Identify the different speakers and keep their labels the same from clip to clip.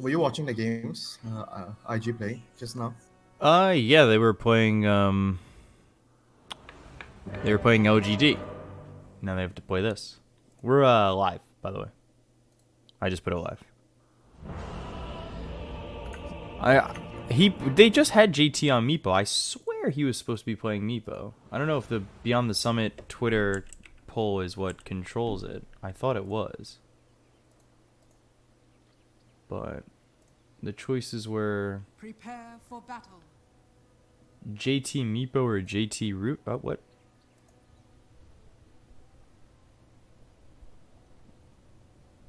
Speaker 1: Were you watching the games? IG play just now.
Speaker 2: Yeah, they were playing LGD. Now they have to play this. We're live, by the way. I just put it live. They just had JT on Meepo. I swear he was supposed to be playing Meepo. I don't know if the Beyond the Summit Twitter poll is what controls it. I thought it was. But the choices were
Speaker 3: Prepare for battle.
Speaker 2: JT Meepo or JT Root. Oh, what?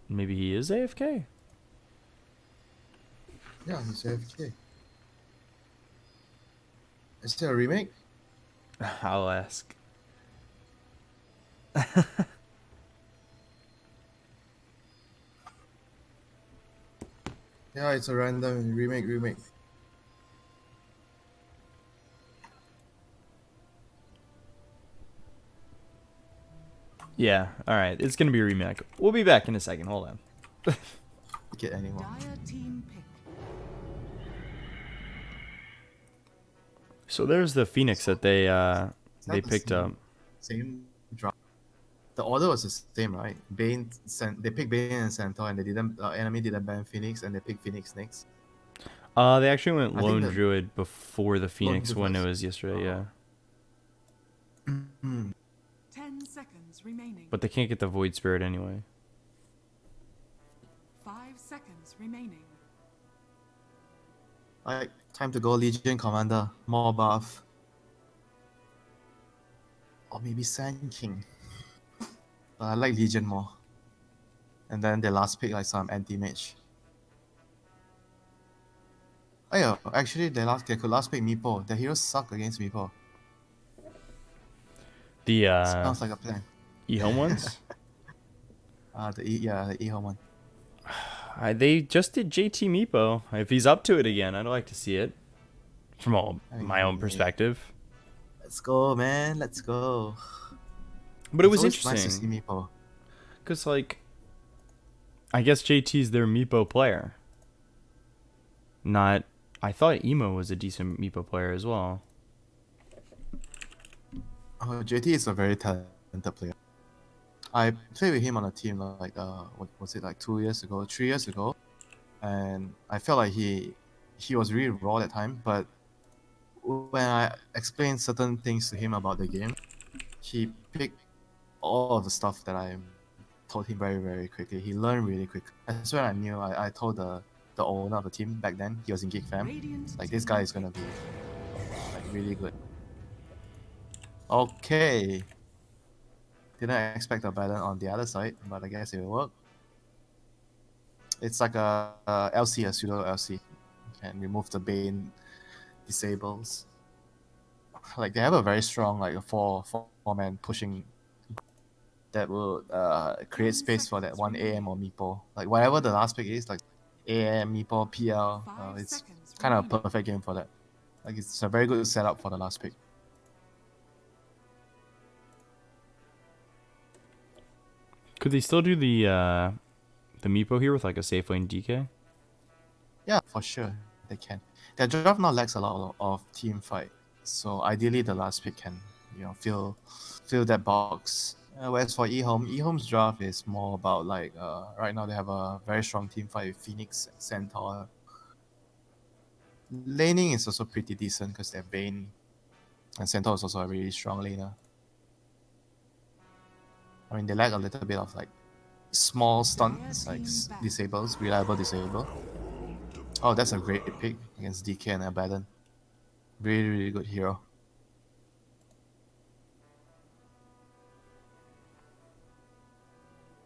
Speaker 2: Maybe he is AFK?
Speaker 1: Yeah, he's AFK. Is there a remake?
Speaker 2: I'll ask.
Speaker 1: Yeah, it's a random remake.
Speaker 2: Yeah, alright. It's gonna be a remake. We'll be back in a second. Hold on.
Speaker 1: Get anyone.
Speaker 3: Dire team pick.
Speaker 2: So there's the Phoenix that they
Speaker 1: Is that the
Speaker 2: picked up.
Speaker 1: same drop? The order was the same, right? They picked Bane and Centaur, and they didn't. Enemy didn't ban Phoenix, and they picked Phoenix next.
Speaker 2: They actually went
Speaker 1: I think
Speaker 2: Lone
Speaker 1: the
Speaker 2: Druid before the
Speaker 1: Lone
Speaker 2: Phoenix when it
Speaker 1: Druid
Speaker 2: was yesterday, yeah.
Speaker 3: 10 seconds remaining.
Speaker 2: But they can't get the Void Spirit anyway.
Speaker 3: 5 seconds remaining.
Speaker 1: Like, time to go Legion Commander, more buff. Or maybe Sand King. But I like Legion more. And then the last pick, like some anti-mage. Oh yeah, actually they could last pick Meepo. The heroes suck against Meepo.
Speaker 2: The
Speaker 1: Sounds like a plan.
Speaker 2: EHOME ones?
Speaker 1: The EHOME one.
Speaker 2: They just did JT Meepo. If he's up to it again, I'd like to see it. From my own perspective.
Speaker 1: Let's go, man. Let's go.
Speaker 2: But it
Speaker 1: It's
Speaker 2: was
Speaker 1: always nice to see
Speaker 2: interesting.
Speaker 1: Meepo.
Speaker 2: Because, like, I guess JT's their Meepo player. Not. I thought Emo was a decent Meepo player as well.
Speaker 1: Oh, JT is a very talented player. I played with him on a team like what was it, like 2 years ago, 3 years ago, and I felt like he was really raw that time. But when I explained certain things to him about the game, he picked all of the stuff that I told him very, very quickly. He learned really quick. That's when I knew. I told the owner of the team back then. He was in Geek Fam.
Speaker 3: Radiant
Speaker 1: Like, this
Speaker 3: team
Speaker 1: guy is gonna be like really good. Okay. Didn't expect a balance on the other side, but I guess it will work. It's like a LC, a pseudo LC. You can remove the Bane disables. Like, they have a very strong, like, a four man pushing that will create space for that one AM or Meepo. Like, whatever the last pick is, like AM, Meepo, PL,
Speaker 3: 5
Speaker 1: it's
Speaker 3: seconds
Speaker 1: kind of a
Speaker 3: remaining.
Speaker 1: perfect game for that. Like, it's a very good setup for the last pick.
Speaker 2: Could they still do the Meepo here with, like, a safe lane DK?
Speaker 1: Yeah, for sure, they can. Their draft now lacks a lot of team fight, so ideally the last pick can, fill that box. Whereas for eHome's draft is more about, like, right now they have a very strong team fight with Phoenix, Centaur. Laning is also pretty decent because they're Bane, and Centaur is also a really strong laner. I mean, they lack a little bit of, like, small stunts, like disables, reliable disable. Oh, that's a great pick against DK and Abaddon. Really, really good hero.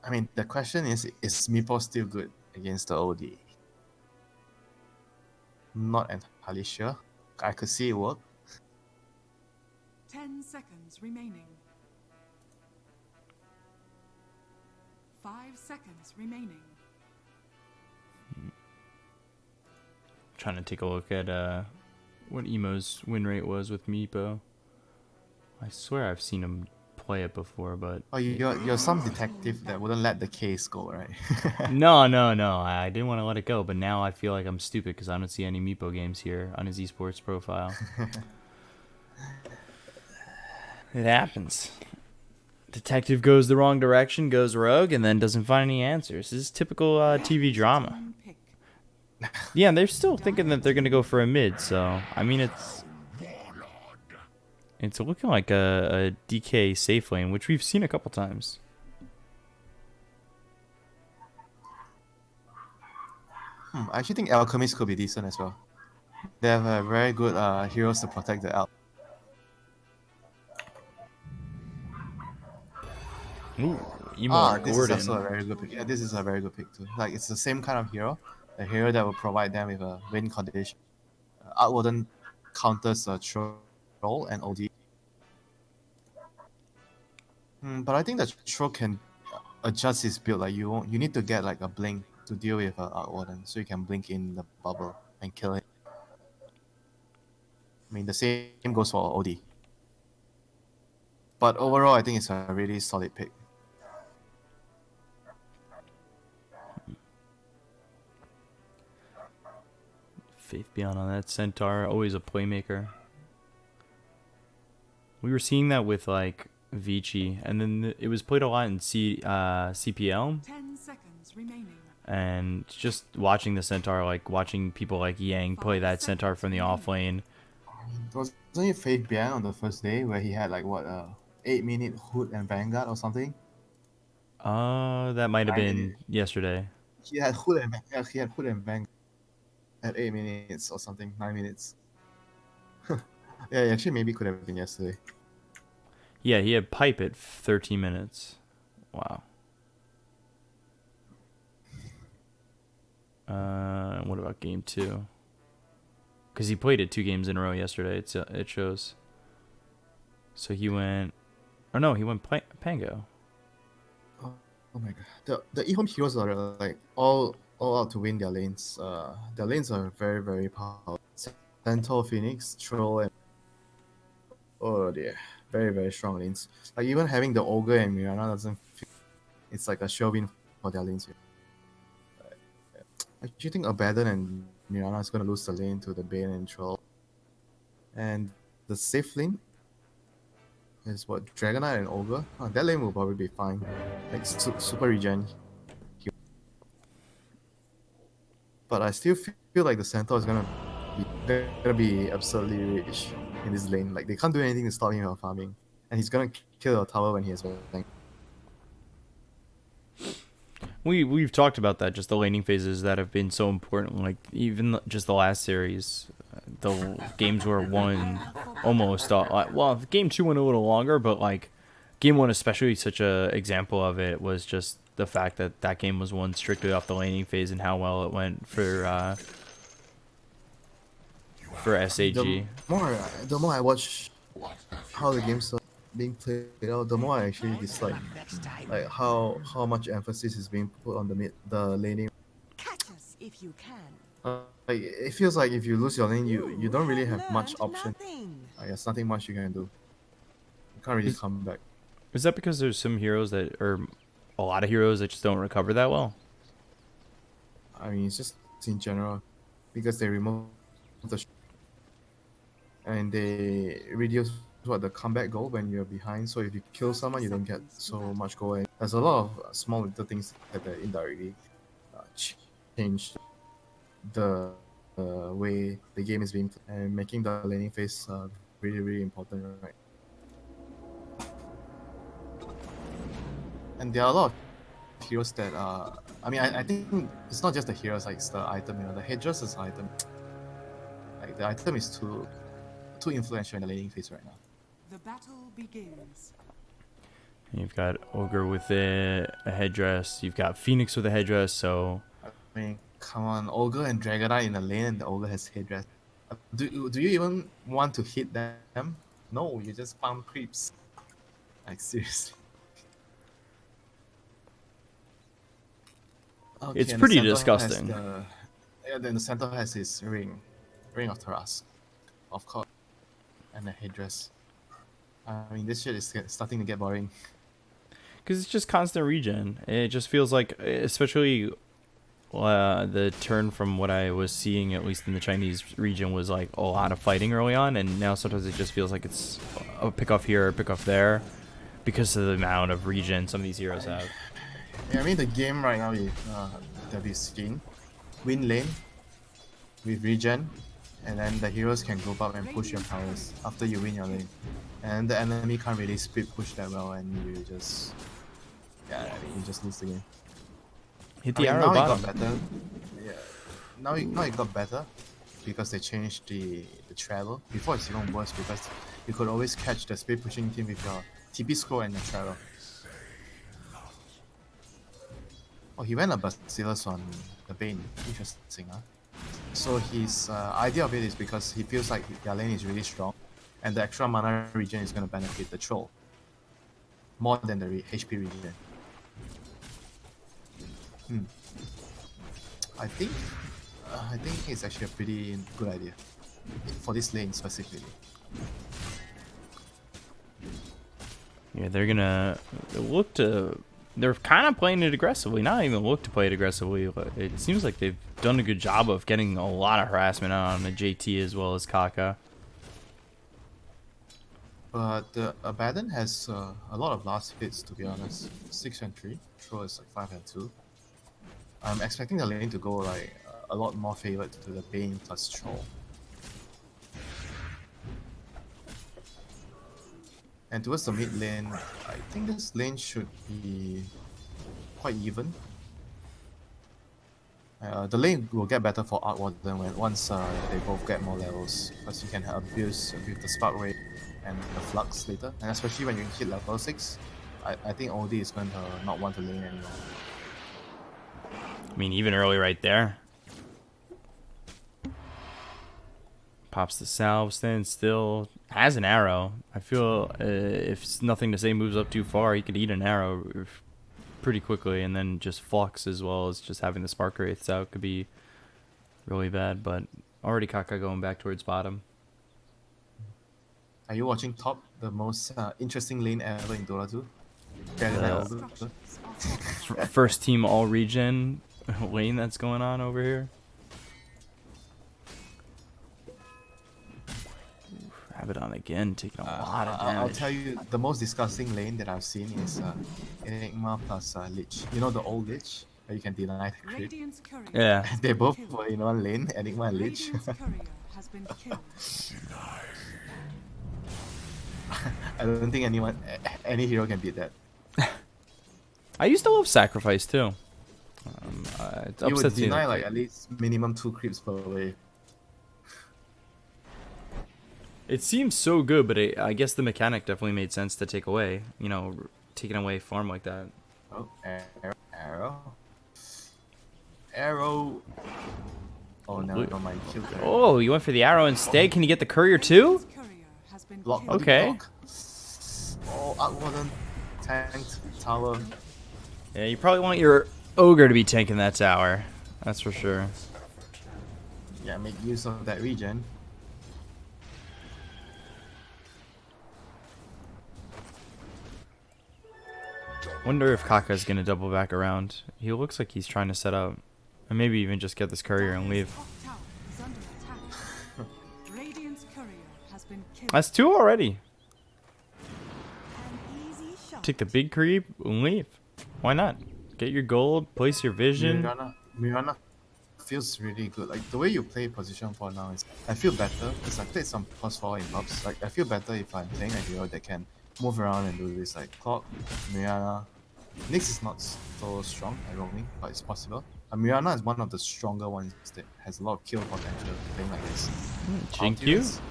Speaker 1: I mean, the question is Meepo still good against the OD? Not entirely sure. I could see it work.
Speaker 3: 10 seconds remaining. 5 seconds remaining.
Speaker 2: Trying to take a look at what Emo's win rate was with Meepo. I swear I've seen him play it before, but
Speaker 1: Oh, you're some detective that wouldn't let the case go, right?
Speaker 2: no, I didn't want to let it go, but now I feel like I'm stupid because I don't see any Meepo games here on his esports profile. It happens. Detective goes the wrong direction, goes rogue, and then doesn't find any answers. This is typical TV drama.
Speaker 3: Team pick.
Speaker 2: Yeah, they're still thinking that they're gonna go for a mid, so I mean it's looking like a DK safe lane, which we've seen a couple times.
Speaker 1: I actually think Alchemist could be decent as well. They have very good heroes to protect the Alp.
Speaker 2: Ooh, Emo
Speaker 1: This is also a
Speaker 2: Gordon.
Speaker 1: very good pick. Yeah, this is a very good pick too. Like it's the same kind of hero, a hero that will provide them with a win condition. Outwarden counters troll and OD. But I think the troll can adjust his build. Like you need to get like a blink to deal with Outwarden, so you can blink in the bubble and kill it. I mean the same goes for OD. But overall, I think it's a really solid pick.
Speaker 2: Faith Beyond on that Centaur, always a playmaker. We were seeing that with like Vici, and then it was played a lot in CPL.
Speaker 3: 10 seconds remaining.
Speaker 2: And just watching the Centaur, like watching people like Yang play that Centaur from the off lane.
Speaker 1: Wasn't it Faith Bian on the first day where he had like what 8-minute Hood and Vanguard or something?
Speaker 2: That might have been yesterday.
Speaker 1: He had Hood and Vanguard at 8 minutes or something, 9 minutes. Yeah, actually maybe could have been yesterday.
Speaker 2: Yeah, he had pipe at 13 minutes. Wow. What about game 2? Because he played it 2 games in a row yesterday. It shows. So he went, or no, he went Pango.
Speaker 1: Oh my god, the EHOME heroes are like all out to win their lanes. Their lanes are very very powerful. Centaur, Phoenix, Troll, and oh dear, very very strong lanes. Like even having the Ogre and Mirana doesn't feel it's like a sure win for their lanes here. I actually think Abaddon and Mirana is gonna lose the lane to the Bane and Troll. And the safe lane is what, Dragonite and Ogre? That lane will probably be fine. Like super regen. But I still feel like the Centaur is gonna be absolutely rich in this lane. Like they can't do anything to stop him from farming. And he's gonna kill a tower when he has tank.
Speaker 2: We've talked about that, just the laning phases that have been so important. Like even just the last series, the games were won almost. Well, game 2 went a little longer, but like game 1 especially, such a example of it was just the fact that that game was won strictly off the laning phase and how well it went for SAG.
Speaker 1: The more I watch how the games are being played out, the more I actually dislike like how much emphasis is being put on the laning.
Speaker 4: Catch us if you can.
Speaker 1: Like it feels like if you lose your lane, you don't really have much
Speaker 4: Learned
Speaker 1: option.
Speaker 4: nothing.
Speaker 1: There's nothing much you can do. You can't really come back.
Speaker 2: Is that because there's some heroes that, or a lot of heroes that just don't recover that well?
Speaker 1: I mean, it's just in general because they remove and they reduce the comeback goal when you're behind. So if you kill someone, you don't get so much goal. And there's a lot of small little things that indirectly change the way the game is being played and making the laning phase really really important, right? And there are a lot of heroes that I mean, I think it's not just the heroes, like it's the item, the headdress is item. Like the item is too influential in the laning phase right now.
Speaker 3: The battle begins.
Speaker 2: You've got Ogre with a headdress. You've got Phoenix with a headdress. So
Speaker 1: I mean, come on, Ogre and Dragonite in the lane, and the Ogre has headdress. Do you even want to hit them? No, you just farm creeps. Like seriously. Okay,
Speaker 2: it's
Speaker 1: and the
Speaker 2: pretty
Speaker 1: Centaur
Speaker 2: disgusting.
Speaker 1: Then the center has his ring of Taras, of course, and a headdress. I mean, this shit is starting to get boring.
Speaker 2: Because it's just constant regen. It just feels like, especially the turn from what I was seeing, at least in the Chinese region, was like a lot of fighting early on, and now sometimes it just feels like it's a pick off here, a pick off there, because of the amount of regen some of these heroes have.
Speaker 1: Yeah, I mean, the game right now is that we're seeing, win lane with regen, and then the heroes can group up and push your towers after you win your lane. And the enemy can't really split push that well, and you just, yeah, you just lose the game.
Speaker 2: Hit
Speaker 1: I
Speaker 2: the
Speaker 1: mean,
Speaker 2: arrow
Speaker 1: now
Speaker 2: bottom.
Speaker 1: it got better. Yeah, now it got better because they changed the travel. Before it's even worse because you could always catch the split pushing team with your TP scroll and your travel. Oh, he went a Bacillus on the Bane. Interesting, huh? So his idea of it is because he feels like their lane is really strong, and the extra mana regen is going to benefit the troll more than the HP regen. I think it's actually a pretty good idea for this lane specifically.
Speaker 2: Yeah, they're gonna look to. They're kind of playing it aggressively. Not even look to play it aggressively, but it seems like they've done a good job of getting a lot of harassment out on the JT as well as Kaka.
Speaker 1: But Abaddon has a lot of last hits, to be honest. 6 and 3. Troll is like 5 and 2. I'm expecting the lane to go like a lot more favored to the Bane plus Troll. And towards the mid lane, I think this lane should be quite even. The lane will get better for Arc Warden once they both get more levels, because you can abuse with the Spark Ray and the Flux later, and especially when you hit level 6, I think OD is going to not want to lane anymore.
Speaker 2: I mean, even early right there. Pops the salve, stands still, has an arrow. I feel if it's nothing to say moves up too far, he could eat an arrow pretty quickly, and then just Flux as well as just having the Spark Wraiths out could be really bad, but already Kaka going back towards bottom.
Speaker 1: Are you watching top, the most interesting lane ever in Dota 2?
Speaker 2: First team all regen lane that's going on over here. Abaddon again taking a lot of damage.
Speaker 1: I'll tell you, the most disgusting lane that I've seen is Enigma plus Lich. You know the old Lich, where you can deny the crit?
Speaker 3: Radiant's courier
Speaker 2: Yeah.
Speaker 3: has
Speaker 1: They
Speaker 3: been
Speaker 1: both
Speaker 3: killed.
Speaker 1: were in one lane, Enigma and Lich.
Speaker 3: Radiant's courier has been killed.
Speaker 1: I don't think any hero can beat that.
Speaker 2: I used to love Sacrifice too. It
Speaker 1: You would
Speaker 2: upsets me
Speaker 1: deny
Speaker 2: that-
Speaker 1: like at least minimum 2 creeps per wave.
Speaker 2: It seems so good, but I guess the mechanic definitely made sense to take away. You know, taking away farm like that.
Speaker 1: Oh, arrow. Oh no,
Speaker 2: Wait.
Speaker 1: no, my kill there.
Speaker 2: Oh, you went for the arrow instead. Can you get the courier too?
Speaker 3: Radiant's courier has been
Speaker 1: Block,
Speaker 3: killed.
Speaker 2: Okay.
Speaker 1: block. Oh, Arc Warden, tanked, tower.
Speaker 2: Yeah, you probably want your ogre to be tanking that tower. That's for sure.
Speaker 1: Yeah, make use of that regen.
Speaker 2: Wonder if Kaka's gonna double back around. He looks like he's trying to set up, and maybe even just get this courier and leave.
Speaker 3: Top tower is under attack. Radiant's courier has been killed.
Speaker 2: That's 2 already.
Speaker 4: An easy shot.
Speaker 2: Take the big creep and leave. Why not? Get your gold, place your vision.
Speaker 1: Mirana feels really good. Like the way you play position for now is, I feel better because I played some plus 4 in pubs. Like I feel better if I'm playing a hero that can move around and do this. Like Clock, Mirana. Nyx is not so strong at roaming, but it's possible. Mirana is one of the stronger ones that has a lot of kill potential playing like this.
Speaker 2: Jinx.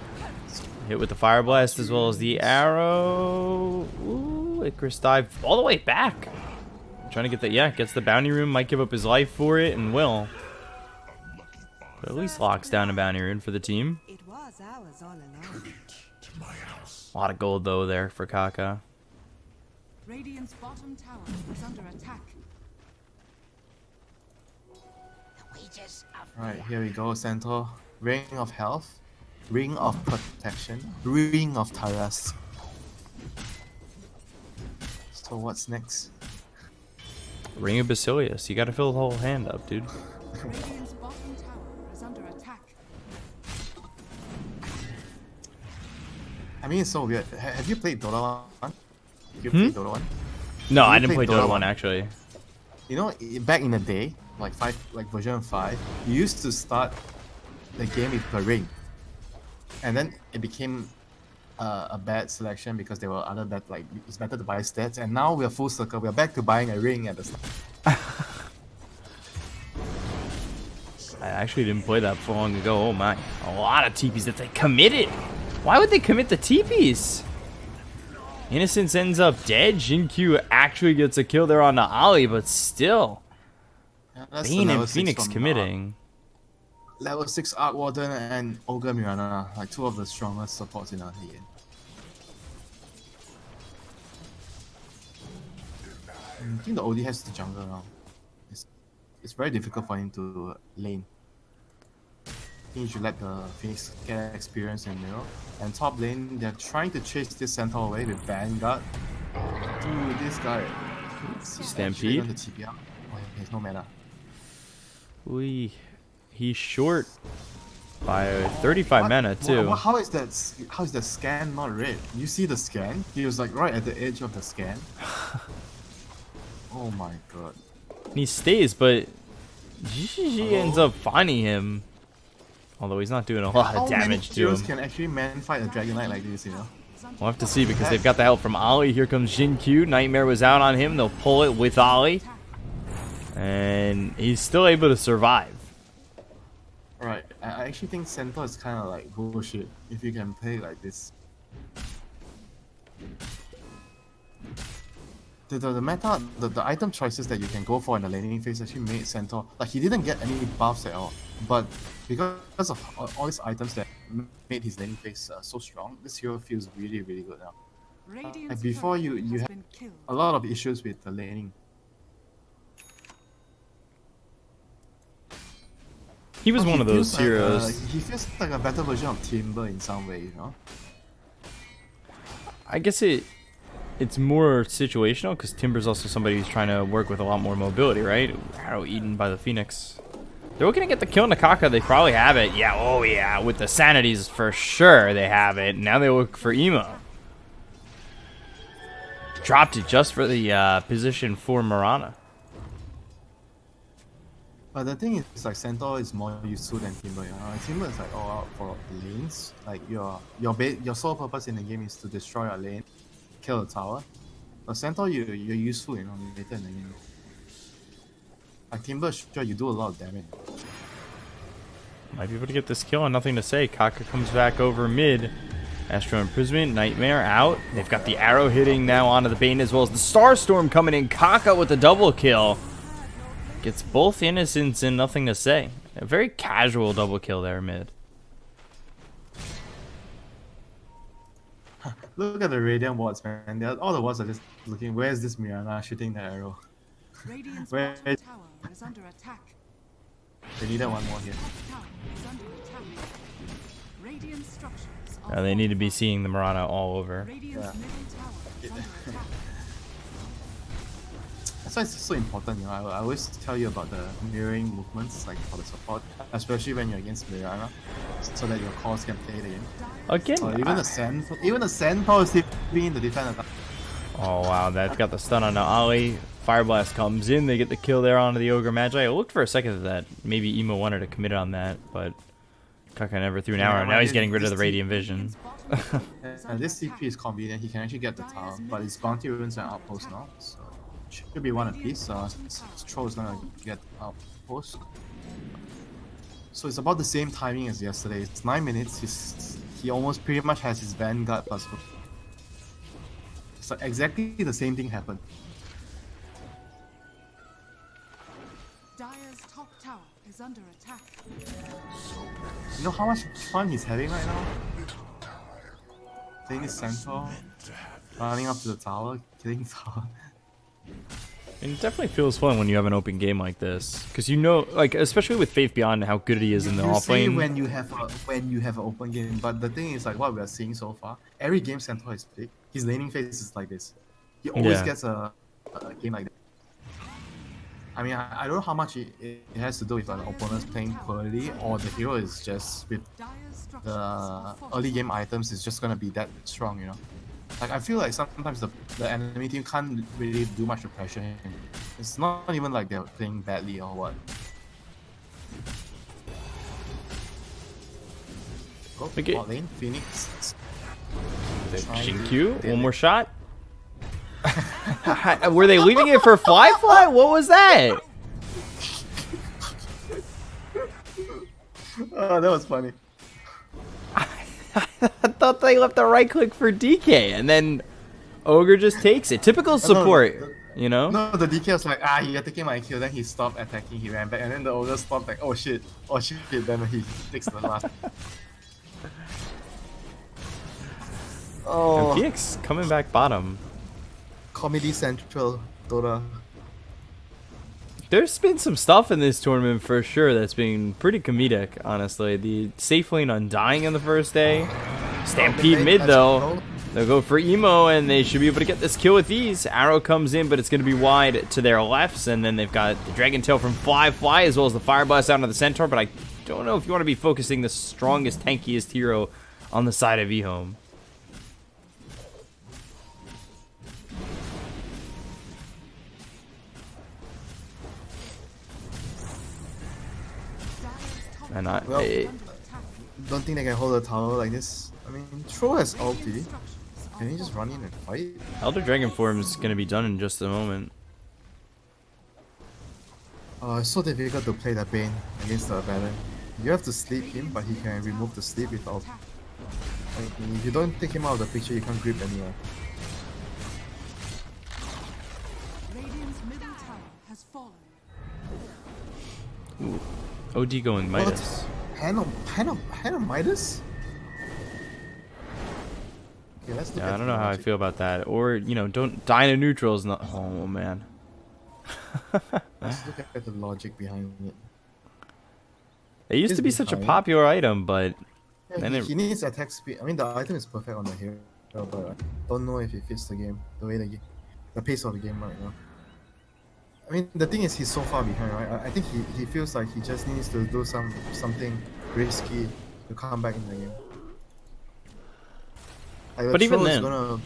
Speaker 2: Hit with the fire blast as well as the arrow. Ooh, Icarus dive all the way back. Trying to get that. Yeah, gets the bounty rune. Might give up his life for it, and will. But at least locks down a bounty rune for the team.
Speaker 4: It was ours all along.
Speaker 2: A lot of gold though there for Kaka.
Speaker 3: Radiant's bottom tower is under attack.
Speaker 1: Alright, here we go, Centaur. Ring of Health, Ring of Protection, Ring of Taras. So what's next?
Speaker 2: Ring of Basilius. You gotta fill the whole hand up, dude.
Speaker 3: Radiant's bottom tower is under attack.
Speaker 1: I mean, it's so weird. Have you played Dota 1? You played Dota 1?
Speaker 2: No,
Speaker 1: Have
Speaker 2: I
Speaker 1: you
Speaker 2: didn't play
Speaker 1: played
Speaker 2: Dota
Speaker 1: Dota
Speaker 2: 1
Speaker 1: 1?
Speaker 2: actually.
Speaker 1: You know, back in the day, like version 5, you used to start the game with a ring, and then it became a bad selection because there were other that like it's better to buy stats. And now we're full circle. We're back to buying a ring at the start.
Speaker 2: I actually didn't play that for long ago. Oh my. A lot of TPs that they committed. Why would they commit the TPs? Innocence ends up dead. Jinkyu actually gets a kill there on the Ollie, but still.
Speaker 1: Yeah, that's the
Speaker 2: Bane
Speaker 1: level
Speaker 2: and
Speaker 1: 6
Speaker 2: Phoenix
Speaker 1: from,
Speaker 2: committing.
Speaker 1: Level 6 Arc Warden and Ogre Mirana, like two of the strongest supports in our league. I think the OD has the jungle now. It's very difficult for him to lane. I think you should let the Phoenix get experience in middle. And top lane, they're trying to chase this Centaur away with Vanguard. Dude, this guy.
Speaker 2: Stampede?
Speaker 1: On the TPR. Oh, he has no mana.
Speaker 2: Ooh, he's short by 35 mana too.
Speaker 1: How is that scan not red? You see the scan? He was like right at the edge of the scan. Oh my god.
Speaker 2: He stays, but GGG ends up finding him. Although he's not doing a lot of damage to him.
Speaker 1: Can actually man fight a Dragon Knight like this, you know?
Speaker 2: We'll have to see because they've got the help from Ollie. Here comes Jinkyu. Nightmare was out on him. They'll pull it with Ollie. And he's still able to survive.
Speaker 1: Right. I actually think Centaur is kind of like bullshit if you can play like this. The meta, the item choices that you can go for in the laning phase actually made Centaur, like he didn't get any buffs at all, but because of all these items that made his laning phase so strong, this hero feels really good now.
Speaker 3: Radiant's
Speaker 1: Before
Speaker 3: turret
Speaker 1: you
Speaker 3: has
Speaker 1: had
Speaker 3: been killed.
Speaker 1: a lot of issues with the laning.
Speaker 2: He was one of those heroes.
Speaker 1: He feels like a better version of Timber in some way, you know?
Speaker 2: I guess it's more situational because Timber's also somebody who's trying to work with a lot more mobility, right? Arrow eaten by the Phoenix. They're looking to get the kill on Nakaka. They probably have it. Yeah, oh yeah. With the Sanities, for sure they have it. Now they look for Emo. Dropped it just for the position for Mirana.
Speaker 1: But the thing is, like, Centaur is more useful than Timber, you know? Timber is like all out for lanes. Like, your sole purpose in the game is to destroy a lane, kill the tower. But Centaur, you're useful, you know, later in the game. Like Timber, sure, you do a lot of damage.
Speaker 2: Might be able to get this kill and nothing to say. Kaka comes back over mid. Astro Imprisonment, Nightmare out. They've got the arrow hitting now onto the Bane as well as the Starstorm coming in. Kaka with the double kill. Gets both Innocence and nothing to say. A very casual double kill there mid.
Speaker 1: Look at the Radiant wards, man. All the wards are just looking, where's this Mirana shooting the arrow?
Speaker 3: Radiant's
Speaker 1: Where
Speaker 3: bottom tower is under attack.
Speaker 1: they needed one more here.
Speaker 3: Top tower is under attack. Radiant structures are
Speaker 2: They need to be seeing the Mirana all over.
Speaker 3: Radiant's
Speaker 1: Yeah.
Speaker 3: middle tower is under attack.
Speaker 1: That's why it's so important, you know. I always tell you about the mirroring movements, like for the support, especially when you're against Mirana, so that your cores can play the game.
Speaker 2: Again,
Speaker 1: Or even the Centaur is being the defender.
Speaker 2: oh wow, that's got the stun on the Ollie. Fire Blast comes in, they get the kill there onto the Ogre Magi. I looked for a second at that. Maybe Emo wanted to commit on that, but Kaka never threw an arrow. Now he's getting rid of the Radiant Vision.
Speaker 1: And this CP is convenient, he can actually get the tower, but his bounty runes are outpost now, so should be one apiece. Troll is gonna get outpost. So it's about the same timing as yesterday. It's 9 minutes. He almost pretty much has his Vanguard plus. So exactly the same thing happened.
Speaker 3: Dire's top tower is under attack.
Speaker 1: You know how much fun he's having right now? Playing his Centaur, running up to the tower, killing the tower.
Speaker 2: And it definitely feels fun when you have an open game like this, because you know, like especially with Faith Beyond, how good he is in the
Speaker 1: You
Speaker 2: off
Speaker 1: say
Speaker 2: lane.
Speaker 1: when you have an open game, but the thing is, like what we are seeing so far, every game Centaur has played, his laning phase is like this. He always
Speaker 2: Yeah.
Speaker 1: gets a game like that. I mean, I don't know how much it has to do with an opponent's playing poorly, or the hero is just with
Speaker 3: Dire's structures
Speaker 1: the
Speaker 3: are
Speaker 1: early
Speaker 3: fortified.
Speaker 1: game items is just gonna be that strong, you know. Like I feel like sometimes the enemy team can't really do much to pressure him. It's not even like they're playing badly or what. Go
Speaker 2: Okay.
Speaker 1: bot lane, Phoenix. Trying to
Speaker 2: Shinkyu,
Speaker 1: deal
Speaker 2: one
Speaker 1: it.
Speaker 2: more shot. Were they leaving it for Fly? What was that?
Speaker 1: Oh, that was funny.
Speaker 2: I thought they left the right click for DK, and then Ogre just takes it. Typical support, you know?
Speaker 1: No, the DK was like, you're taking my kill. Then he stopped attacking, he ran back, and then the ogre stopped like, oh shit, then he takes the last.
Speaker 2: And
Speaker 1: Oh,
Speaker 2: Phoenix coming back bottom.
Speaker 1: Comedy Central, Dota.
Speaker 2: There's been some stuff in this tournament for sure that's been pretty comedic, honestly. The safe lane undying in the first day. Stampede mid though. They'll go for Emo and they should be able to get this kill with these. Arrow comes in, but it's going to be wide to their lefts. And then they've got the Dragon Tail from Fly as well as the Fire Blast out of the Centaur. But I don't know if you want to be focusing the strongest, tankiest hero on the side of EHOME. And
Speaker 1: Well, don't think they can hold a tower like this. I mean, Tro has ulti. Can he just run in and fight?
Speaker 2: Elder Dragon form is going to be done in just a moment.
Speaker 1: It's so difficult to play the Bane against the Baron. You have to sleep him, but he can remove the sleep without. Like, if you don't take him out of the picture, you can't grip anywhere.
Speaker 3: Radiant's middle tower has fallen.
Speaker 2: Ooh. OD going Midas.
Speaker 1: Hand of Midas? Okay, let's look
Speaker 2: Yeah,
Speaker 1: at
Speaker 2: I don't
Speaker 1: the
Speaker 2: know how I
Speaker 1: logic.
Speaker 2: feel about that. Or, you know, don't die in neutral is not. Oh, man.
Speaker 1: Let's look at the logic behind it.
Speaker 2: It used
Speaker 1: It's
Speaker 2: to be such a
Speaker 1: behind.
Speaker 2: popular item, but
Speaker 1: Yeah,
Speaker 2: then
Speaker 1: he needs attack speed. I mean, the item is perfect on the hero, but I don't know if it fits the game, the way the pace of the game right now. I mean, the thing is, he's so far behind, right? I think he feels like he just needs to do something risky to come back in the game. Like,
Speaker 2: But even
Speaker 1: Tro is
Speaker 2: then-
Speaker 1: gonna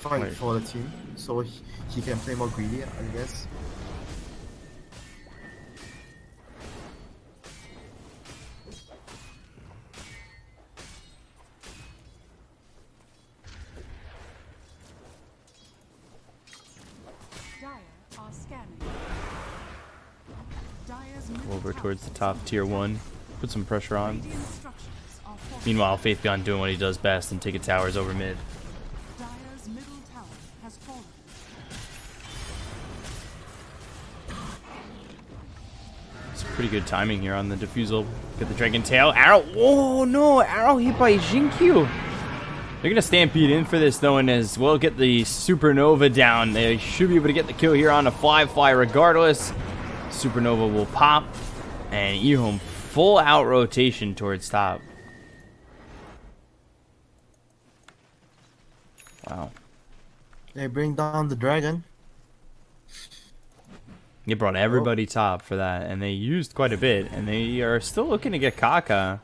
Speaker 1: fight
Speaker 2: Right.
Speaker 1: for the team, so he can play more greedy, I guess.
Speaker 3: Dire are scanning. Dire's middle
Speaker 2: over
Speaker 3: tower
Speaker 2: towards the
Speaker 3: is
Speaker 2: top
Speaker 3: under
Speaker 2: tier
Speaker 3: attack.
Speaker 2: 1. Put some pressure on.
Speaker 3: Radiant structures are fortified.
Speaker 2: Meanwhile, Faithbeyond doing what he does best and taking towers over mid.
Speaker 3: Dire's middle tower has fallen.
Speaker 2: It's pretty good timing here on the defusal. Get the Dragon Tail. Arrow. Oh, no. Arrow hit by Jinkyu. They're going to stampede in for this, though, and as well get the Supernova down. They should be able to get the kill here on a Fly regardless. Supernova will pop. And EHOME full out rotation towards top. Wow.
Speaker 1: They bring down the dragon.
Speaker 2: They brought everybody top for that, and they used quite a bit, and they are still looking to get Kaka,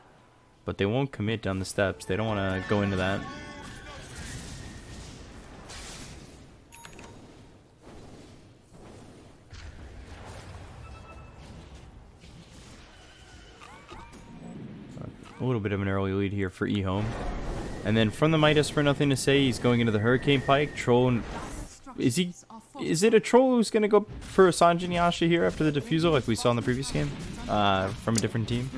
Speaker 2: but they won't commit down the steps. They don't want to go into that. A little bit of an early lead here for EHOME. And then from the Midas for nothing to say, he's going into the Hurricane Pike. Troll, is he? Is it a Troll who's going to go for Sanjin Yasha here after the defusal like we saw in the previous game? From a different team?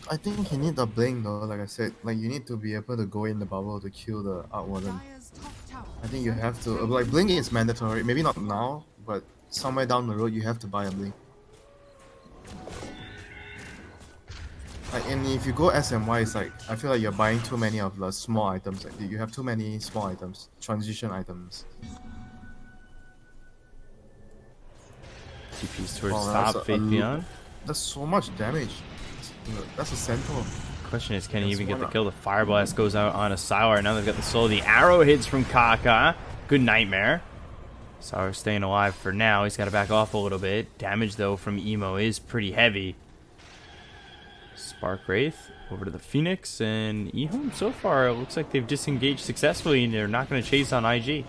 Speaker 1: I think he need a blink though, like I said. Like, you need to be able to go in the bubble to kill the Outwarden.
Speaker 3: Dire's top tower.
Speaker 1: I think you have to, like, blink is mandatory. Maybe not now, but somewhere down the road you have to buy a blink. Like, and if you go SMY, it's like, I feel like you're buying too many of the small items. Like, you have too many small items, transition items.
Speaker 2: TP's towards
Speaker 1: Oh, that's
Speaker 2: top,
Speaker 1: a
Speaker 2: Faith Beyond.
Speaker 1: That's so much damage. That's a centaur.
Speaker 2: Question is, can he
Speaker 1: That's
Speaker 2: even get the
Speaker 1: one
Speaker 2: kill? The Fire Blast goes out on a Sylar. Now they've got the soul. The arrow hits from Kaka. Good nightmare. Sour's staying alive for now. He's got to back off a little bit. Damage, though, from Emo is pretty heavy. Spark Wraith over to the Phoenix, and EHOME so far, it looks like they've disengaged successfully, and they're not going to chase on IG.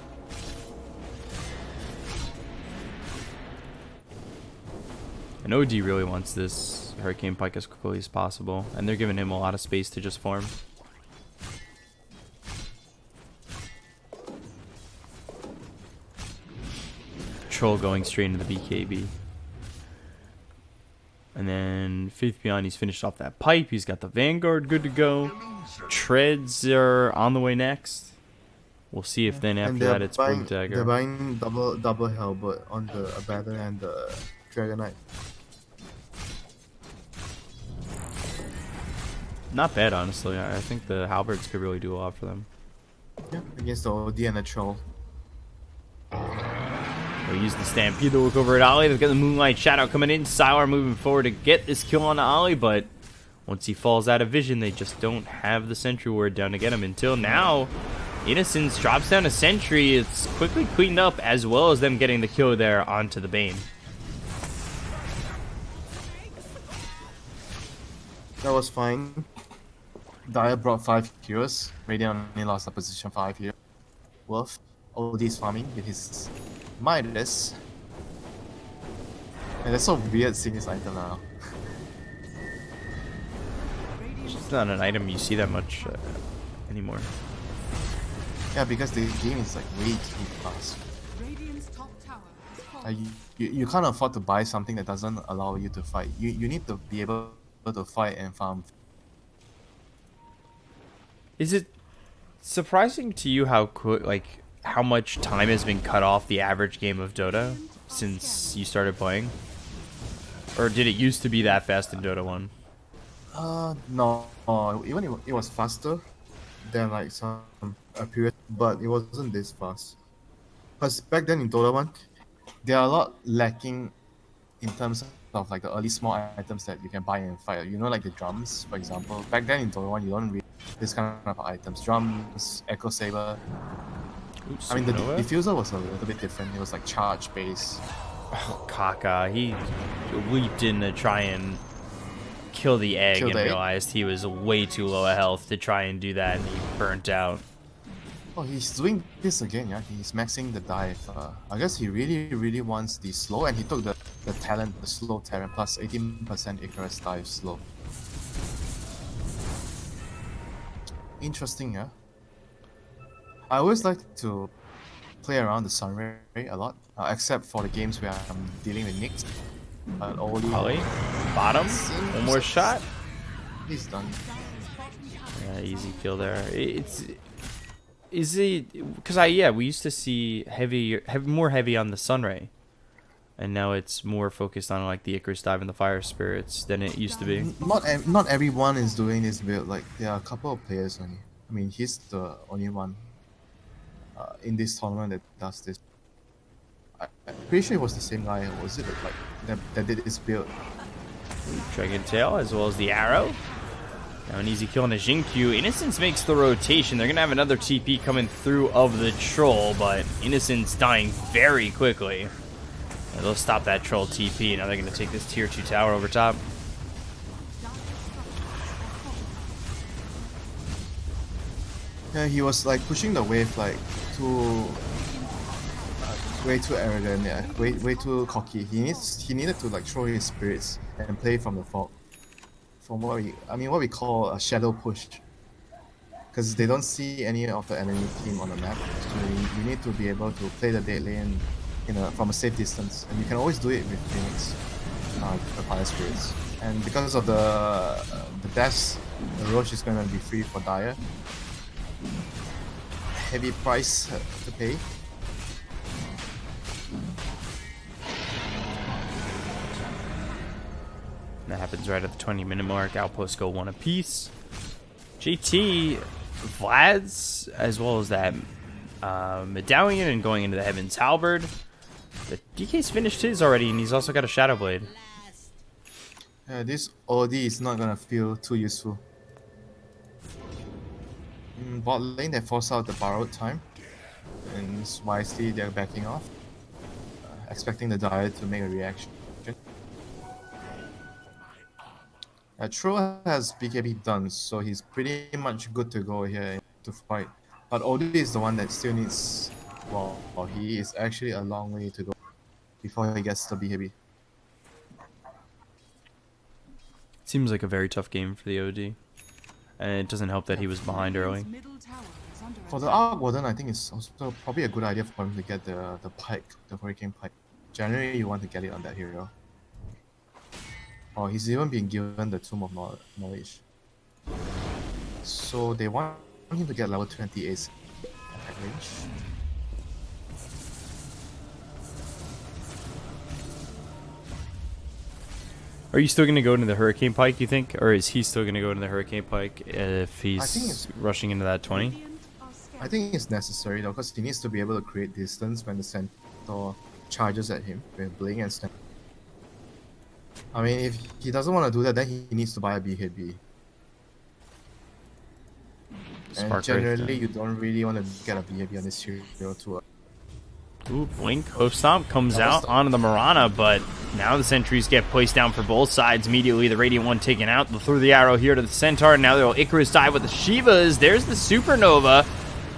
Speaker 2: And OD really wants this Hurricane Pike as quickly as possible, and they're giving him a lot of space to just farm. Troll going straight into the BKB. And then Faith Beyond, he's finished off that pipe. He's got the Vanguard good to go. Treads are on the way next. We'll see if then after that it's Brim Dagger.
Speaker 1: They're buying double Halberd on the Abaddon and the Dragon Knight.
Speaker 2: Not bad, honestly. I think the Halberds could really do a lot for them.
Speaker 1: Yeah, against the OD and the Troll.
Speaker 2: They'll use the Stampede to look over at Ollie. They've got the Moonlight Shadow coming in. Sylar moving forward to get this kill on Ollie, but once he falls out of vision, they just don't have the Sentry Ward down to get him. Until now, Innocence drops down a Sentry. It's quickly cleaned up, as well as them getting the kill there onto the Bane.
Speaker 1: That was fine. Dire brought 5 heroes. Radiant only lost a position 5 here. Wolf, OD's farming with his Midas. And that's so weird seeing this item now.
Speaker 2: It's not an item you see that much anymore.
Speaker 1: Yeah, because the game is like way too fast.
Speaker 3: Radiant's top tower is falling.
Speaker 1: You can't afford to buy something that doesn't allow you to fight. You need to be able to fight and farm.
Speaker 2: Is it surprising to you how how much time has been cut off the average game of Dota since you started playing? Or did it used to be that fast in Dota 1?
Speaker 1: No. Even it was faster than like some a period, but it wasn't this fast. Because back then in Dota 1, they are a lot lacking in terms of like the early small items that you can buy and fight. You know, like the drums, for example. Back then in Dota 1, you don't read this kind of items. Drums, Echo Saber.
Speaker 2: Oops,
Speaker 1: I mean, the
Speaker 2: Supernova?
Speaker 1: diffuser was a little bit different. It was like charge based.
Speaker 2: Oh, Kaka, he leaped in to try and kill the egg
Speaker 1: Kill
Speaker 2: and
Speaker 1: the egg?
Speaker 2: realized he was way too low a health to try and do that, and he burnt out.
Speaker 1: Oh, he's doing this again, yeah. He's maxing the dive. I guess he really wants the slow, and he took the talent, the slow Terran plus 18% Icarus dive slow. Interesting, yeah. I always like to play around the Sunray a lot, except for the games where I'm dealing with Nyx. But only
Speaker 2: Ollie, bottom, one more shot.
Speaker 1: He's done.
Speaker 2: Yeah, easy kill there. Is it because we used to see more heavy on the Sunray, and now it's more focused on like the Icarus dive and the fire spirits than it used to be.
Speaker 1: Not everyone is doing this build. Like there are a couple of players only. I mean, he's the only one in this tournament that does this. I'm pretty sure it was the same guy. Was it like that did this build?
Speaker 2: Dragon Tail as well as the arrow. Now an easy kill on the Jinkyu. Innocence makes the rotation. They're gonna have another TP coming through of the troll, but Innocence dying very quickly. And they'll stop that troll TP. Now they're gonna take this tier 2 tower over top.
Speaker 1: Yeah, he was like pushing the wave like way too arrogant. Yeah, way too cocky. He needed to like throw his spirits and play from the fog. From what we call a shadow push. Because they don't see any of the enemy team on the map, so you need to be able to play the dead lane from a safe distance, and you can always do it with Phoenix, the fire spirits. And because of the deaths, the Roche is gonna be free for Dire. Heavy price to pay.
Speaker 2: That happens right at the 20-minute mark. Outposts go 1 apiece. JT, Vlad's, as well as that Medallion and going into the Heaven's Halberd. The DK's finished his already, and he's also got a Shadow Blade.
Speaker 1: This OD is not gonna feel too useful. Bot lane, they force out the borrowed time, and wisely they're backing off. expecting the Dire to make a reaction. Tro has BKB done, so he's pretty much good to go here to fight. But Odie is the one that still needs... Well, he is actually a long way to go before he gets the BKB.
Speaker 2: Seems like a very tough game for the OD. And it doesn't help that he was behind early.
Speaker 1: For the Arc Warden, I think it's also probably a good idea for him to get the Pike, the Hurricane Pike. Generally, you want to get it on that hero. Oh, he's even been given the Tomb of Knowledge. So they want him to get level 28 attack range.
Speaker 2: Are you still going to go into the Hurricane Pike, you think? Or is he still going to go into the Hurricane Pike if he's rushing into that 20?
Speaker 1: I think it's necessary though, because he needs to be able to create distance when the Centaur charges at him with Blink and Stamp. I mean, if he doesn't want to do that, then he needs to buy a BKB. And generally, you don't really want to get a BKB on this hero too.
Speaker 2: Ooh, Blink, Hoof Stomp comes out onto the Mirana, but now the sentries get placed down for both sides immediately. The Radiant one taken out. They'll throw the arrow here to the Centaur. Now they'll Icarus dive with the Shivas. There's the Supernova.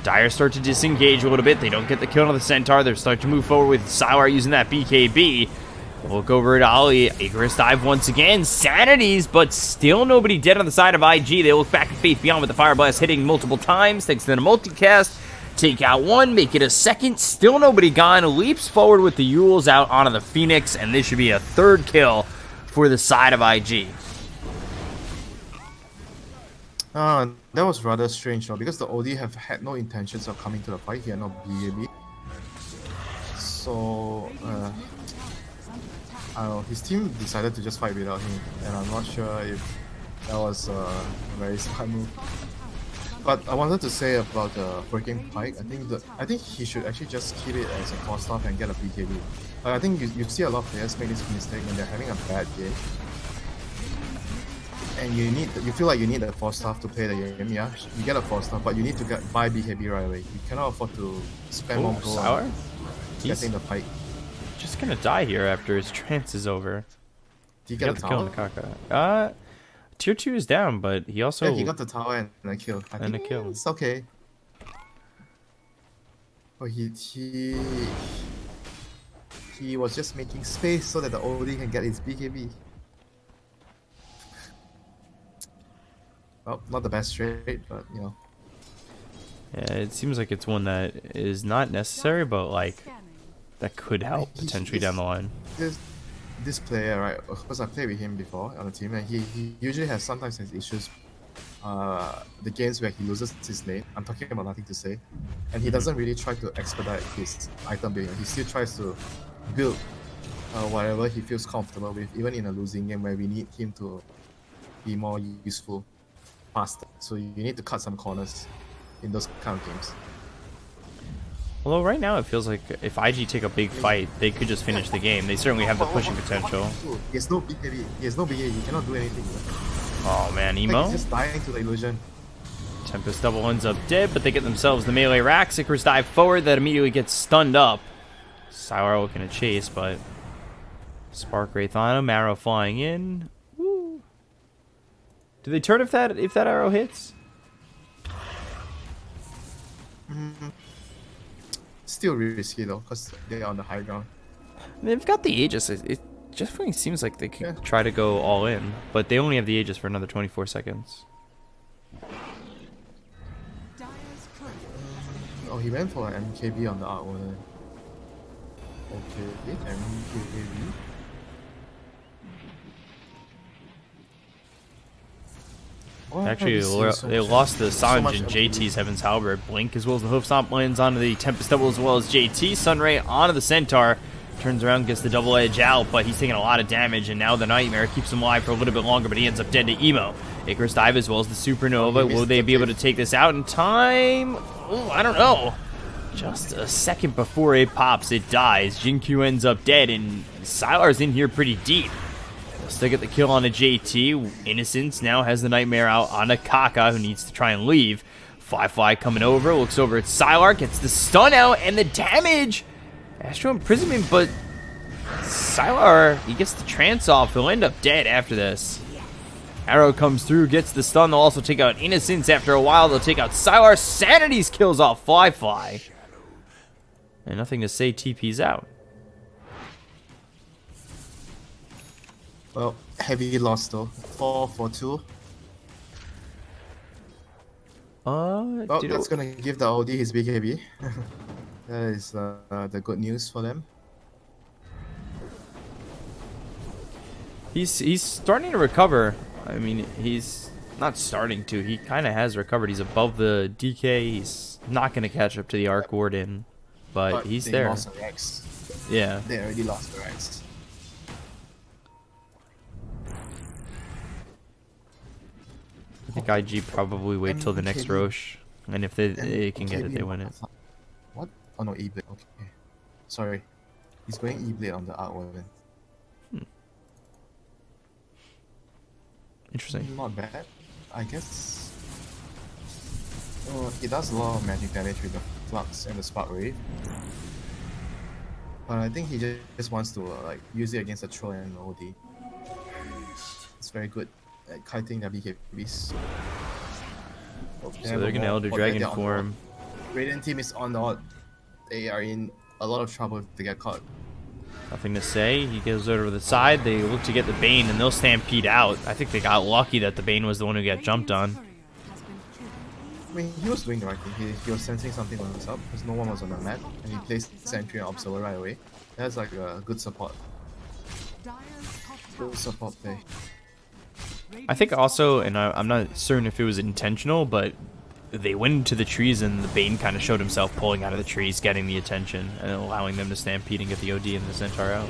Speaker 2: Dire start to disengage a little bit. They don't get the kill on the Centaur. They're starting to move forward with Sylar using that BKB. Look over at Ollie. Icarus dive once again. Sanities, but still nobody dead on the side of IG. They look back at Faith Beyond with the Fire Blast hitting multiple times. Thanks to the multicast. Take out one, make it a second. Still nobody gone. Leaps forward with the Yules out onto the Phoenix, and this should be a third kill for the side of IG.
Speaker 1: That was rather strange though, because the OD have had no intentions of coming to the fight. He had no BKB. So, I don't know, his team decided to just fight without him, and I'm not sure if that was a very smart move. But I wanted to say about the Hurricane Pike, I think he should actually just keep it as a 4-star and get a BKB. I think you see a lot of players make this mistake when they're having a bad game. And you feel like you need a 4-star to play the game, yeah? You get a 4-star, but you need to buy BKB right away. You cannot afford to spend more gold on getting the Pike.
Speaker 2: Just gonna die here after his trance is over.
Speaker 1: Did he get
Speaker 2: the kill on the Kaka? Tier 2 is down, but he also...
Speaker 1: Yeah, he got the tower and a kill. I think it's okay. But he was just making space so that the OD can get his BKB. Well, not the best trade, but you know.
Speaker 2: Yeah, it seems like it's one that is not necessary, but like that could help potentially down the line.
Speaker 1: This player, right? Of course, I played with him before on the team, and he usually sometimes has issues. The games where he loses his lane. I'm talking about Nothing to Say, and he doesn't really try to expedite his item building. He still tries to build whatever he feels comfortable with, even in a losing game where we need him to be more useful faster. So you need to cut some corners in those kind of games.
Speaker 2: Although right now it feels like if IG take a big fight, they could just finish the game. They certainly have the pushing potential.
Speaker 1: He has no BKB. He has no BKB. He cannot do anything.
Speaker 2: Oh man, Emo.
Speaker 1: Like he's just dying to the illusion.
Speaker 2: Tempest double ends up dead, but they get themselves the melee rack. Icarus dive forward, that immediately gets stunned up. Sylar looking to chase, but Spark Wraith on him, arrow flying in. Woo. Do they turn if that arrow hits?
Speaker 1: Still risky though, because they're on the high ground.
Speaker 2: They've got the Aegis. It just really seems like they could try to go all in, but they only have the Aegis for another 24 seconds.
Speaker 1: Oh, he went for an MKB on the Arc Warden. Okay, MKB.
Speaker 2: Actually, they lost the Sanj and JT's Heaven's Halberd. Blink as well as the Hoof Stomp lands onto the Tempest double as well as JT. Sunray onto the Centaur. Turns around, gets the double edge out, but he's taking a lot of damage, and now the Nightmare keeps him alive for a little bit longer, but he ends up dead to Emo. Icarus dive as well as the Supernova. Will they be able to take this out in time? Oh, I don't know. Just a second before it pops, it dies. Jinkyu ends up dead, and Sylar's in here pretty deep. They'll still get the kill on a JT. Innocence now has the Nightmare out on a Kaka, who needs to try and leave. Fly coming over, looks over at Sylar, gets the stun out, and the damage. Astro Imprisonment, but Sylar, he gets the trance off. He'll end up dead after this. Arrow comes through, gets the stun. They'll also take out Innocence after a while. They'll take out Sylar. Sanity's kills off Fly. And nothing to say, TP's out.
Speaker 1: Well, heavy loss though. 4 for 2. Well, that's gonna give the OD his BKB. That is the good news for them.
Speaker 2: He's starting to recover. I mean, he's not starting to. He kind of has recovered. He's above the DK. He's not going to catch up to the Arc Warden, but he's
Speaker 1: they
Speaker 2: there.
Speaker 1: Lost the Rex.
Speaker 2: Yeah.
Speaker 1: They already lost the Rex.
Speaker 2: I think IG probably wait till the next Roche, and if they can get it, they win it.
Speaker 1: What? Oh no, E-Blade. Okay. Sorry. He's going E-Blade on the Arc Warden.
Speaker 2: Interesting.
Speaker 1: Not bad, I guess. Oh, he does a lot of magic damage with the Flux and the Spark Wave. But I think he just wants to like use it against the Troll and the OD. It's very good at kiting their BKBs.
Speaker 2: So they're gonna Elder Dragon form.
Speaker 1: Radiant team is on the odd. They are in a lot of trouble if they get caught.
Speaker 2: Nothing to say. He goes over to the side. They look to get the Bane, and they'll stampede out. I think they got lucky that the Bane was the one who got jumped on.
Speaker 1: I mean, he was doing the right thing. He was sensing something was up because no one was on the map, and he placed Sentry and Observer right away. That's like a good support. Good support play.
Speaker 2: I think also, and I'm not certain if it was intentional, but they went into the trees and the Bane kind of showed himself pulling out of the trees, getting the attention, and allowing them to stampede and get the OD and the Centaur out.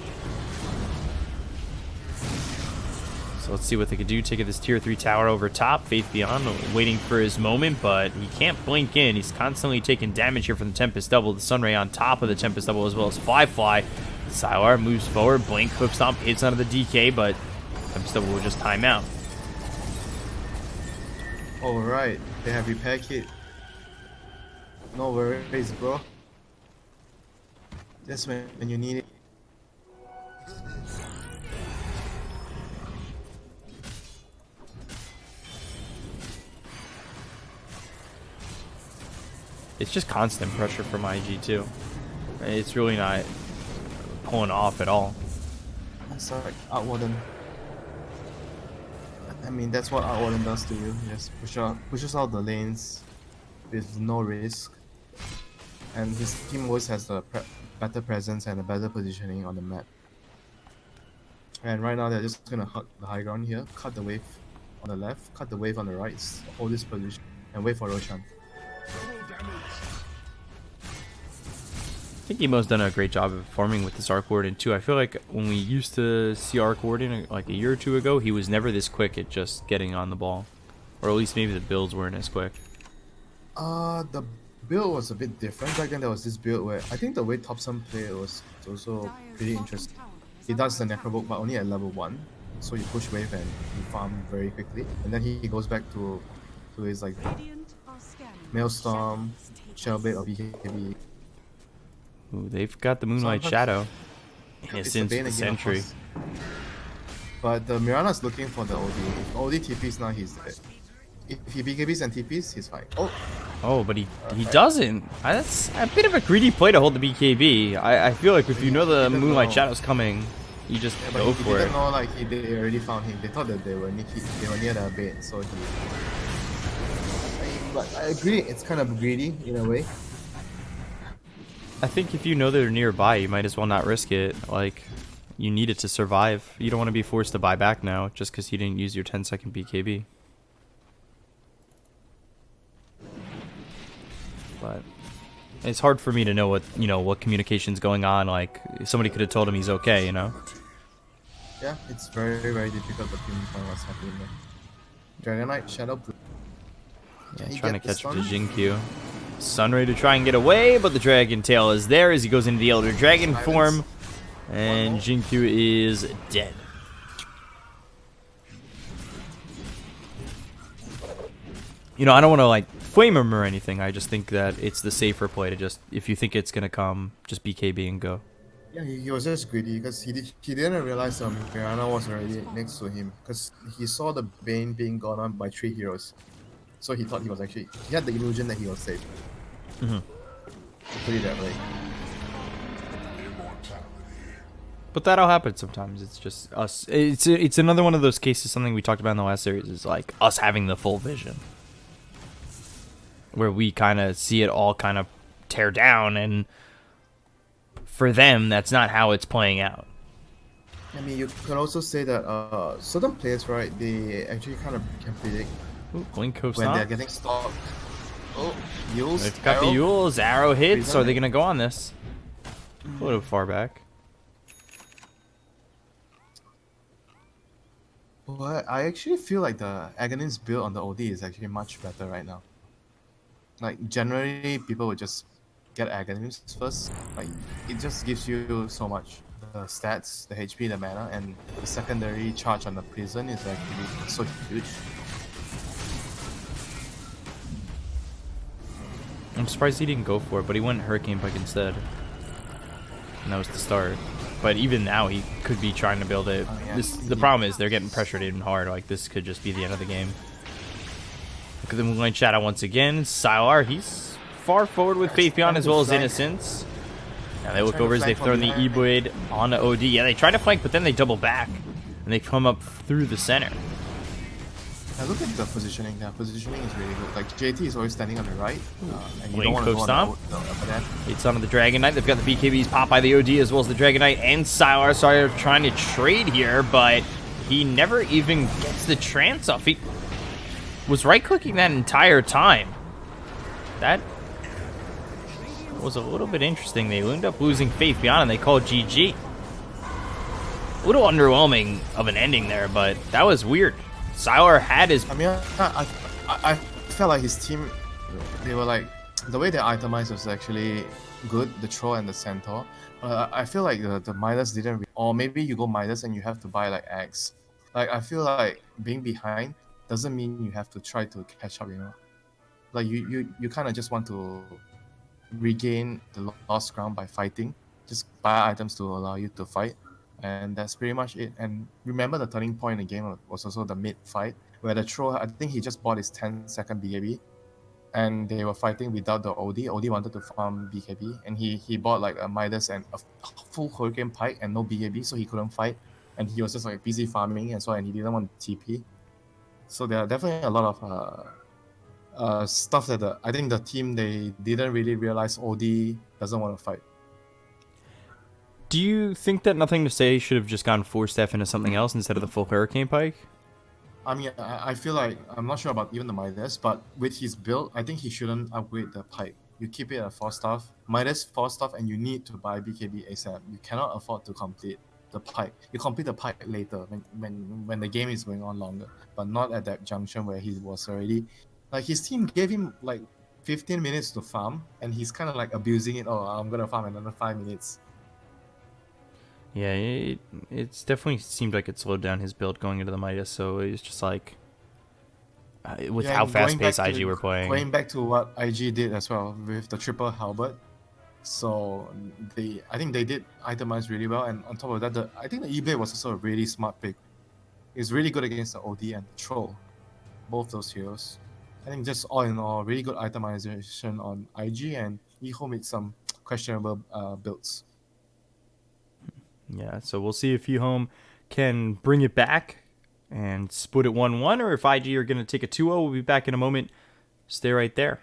Speaker 2: So let's see what they could do. Take this tier 3 tower over top. Faith Beyond waiting for his moment, but he can't blink in. He's constantly taking damage here from the Tempest Double. The Sunray on top of the Tempest Double as well as Fly. Sylar moves forward. Blink, Hook Stomp hits onto the DK, but Tempest Double will just time out.
Speaker 1: Alright, they have repair kit. No worries, bro. Just when you need it.
Speaker 2: It's just constant pressure from IG too. It's really not pulling off at all.
Speaker 1: Sorry, Arc Warden. I mean, that's what Arc Warden does to you. Just pushes out the lanes with no risk. And his team always has the better presence and a better positioning on the map. And right now they're just gonna hug the high ground here, cut the wave on the left, cut the wave on the right, hold this position, and wait for Roshan.
Speaker 2: I think Emo's done a great job of performing with this Arc Warden too. I feel like when we used to see Arc Warden like a year or two ago, he was never this quick at just getting on the ball. Or at least maybe the builds weren't as quick.
Speaker 1: The build was a bit different. Back then there was this build where I think the way Thompson played was also pretty interesting. He does the Necrobook but only at level 1. So you push wave and you farm very quickly. And then he goes back to his like Maelstrom, Shellblade or BKB.
Speaker 2: Ooh, they've got the Moonlight Shadow.
Speaker 1: Innocence,
Speaker 2: the Sentry.
Speaker 1: But the Mirana's looking for the OD. If OD TPs now, he's dead. If he BKBs and TPs, he's fine.
Speaker 2: Oh, but he doesn't. That's a bit of a greedy play to hold the BKB. I feel like if you know the Moonlight Shadow's coming, you just go for it.
Speaker 1: He didn't know like they already found him. They thought that they were near the bait, so he... But I agree, it's kind of greedy in a way.
Speaker 2: I think if you know they're nearby, you might as well not risk it. Like, you need it to survive. You don't want to be forced to buy back now just because you didn't use your 10-second BKB. But it's hard for me to know what communication's going on. Like, somebody could have told him he's okay, you know?
Speaker 1: Yeah, it's very, very difficult to pinpoint what's happening there. Dragonite, Shadow.
Speaker 2: Yeah, trying to catch up to Jinkyu. Sunray to try and get away, but the Dragon Tail is there as he goes into the Elder Dragon form. And Jinkyu is dead. You know, I don't want to, like, flame him or anything. I just think that it's the safer play to just, if you think it's going to come, just BKB and go.
Speaker 1: Yeah, he was just greedy because he didn't realize Mirana was already next to him because he saw the Bane being gone on by 3 heroes. So he thought he had the illusion that he was safe.
Speaker 2: Mhm.
Speaker 1: To put it that way.
Speaker 2: But that'll happen sometimes. It's just us. It's another one of those cases. Something we talked about in the last series is like us having the full vision, where we kind of see it all kind of tear down, and for them, that's not how it's playing out.
Speaker 1: I mean, you could also say that certain players, right, they actually kind of can predict
Speaker 2: Ooh, Blink coast
Speaker 1: when they're
Speaker 2: on.
Speaker 1: getting stopped. Oh, Yules.
Speaker 2: They've got the
Speaker 1: arrow.
Speaker 2: Yules, arrow hits.
Speaker 1: Reason?
Speaker 2: Are they gonna go on this? A little far back.
Speaker 1: But I actually feel like the Aghanim build on the OD is actually much better right now. Like, generally, people would just get Aghanims first. Like, it just gives you so much. The stats, the HP, the mana, and the secondary charge on the prison is actually so huge.
Speaker 2: I'm surprised he didn't go for it, but he went Hurricane Pike instead. And that was the start. But even now, he could be trying to build it.
Speaker 1: Oh, yeah.
Speaker 2: The problem is they're getting pressured even hard. Like, this could just be the end of the game. Look at the Moonlight Shadow once again. Sylar, he's far forward with Faith Beyond as well as Innocence. Now they look over as they've thrown the E-Blade onto OD. Yeah, they try to flank, but then they double back. And they come up through the center.
Speaker 1: Now look at the positioning. The positioning is really good. Like, JT is always standing on the right, and you
Speaker 2: Blink
Speaker 1: don't want to go
Speaker 2: co-stomp.
Speaker 1: on the upper end.
Speaker 2: It's onto the Dragon Knight. They've got the BKBs popped by the OD as well as the Dragon Knight and Sylar. Sorry, trying to trade here, but he never even gets the trance off. He was right-clicking that entire time. That was a little bit interesting. They ended up losing Faith Beyond and they called GG. A little underwhelming of an ending there, but that was weird. Sylar had his...
Speaker 1: I mean, I felt like his team, they were like, the way they itemized was actually good, the Troll and the Centaur. I feel like the Midas didn't, or maybe you go Midas and you have to buy like Axe. Like, I feel like being behind doesn't mean you have to try to catch up, you know? Like, you kind of just want to regain the lost ground by fighting. Just buy items to allow you to fight. And that's pretty much it. And remember, the turning point in the game was also the mid fight, where the Troll, I think he just bought his 10-second BKB, and they were fighting without the OD. OD wanted to farm BKB, and he bought like a Midas and a full Hurricane Pike and no BKB, so he couldn't fight. And he was just like busy farming as well, and he didn't want TP. So there are definitely a lot of stuff that I think the team, they didn't really realize OD doesn't want to fight.
Speaker 2: Do you think that Nothing to Say should have just gone 4-step into something else instead of the full Hurricane Pike?
Speaker 1: I mean, I feel like, I'm not sure about even the Midas, but with his build, I think he shouldn't upgrade the Pike. You keep it at 4-staff, Midas 4-staff, and you need to buy BKB ASAP. You cannot afford to complete the Pike. You complete the Pike later, when the game is going on longer, but not at that junction where he was already... Like, his team gave him like 15 minutes to farm, and he's kind of like abusing it. Oh, I'm gonna farm another 5 minutes.
Speaker 2: Yeah, it's definitely seemed like it slowed down his build going into the Midas, so it's just like... with how
Speaker 1: and going
Speaker 2: fast-paced
Speaker 1: back
Speaker 2: IG
Speaker 1: to-
Speaker 2: were playing.
Speaker 1: Going back to what IG did as well with the triple halberd, so I think they did itemize really well, and on top of that, I think the E-Blade was also a really smart pick. It's really good against the OD and the Troll, both those heroes. I think just all in all, really good itemization on IG, and EHOME made some questionable builds.
Speaker 2: Yeah, so we'll see if EHOME can bring it back and split it 1-1, or if IG are going to take a 2-0. We'll be back in a moment. Stay right there.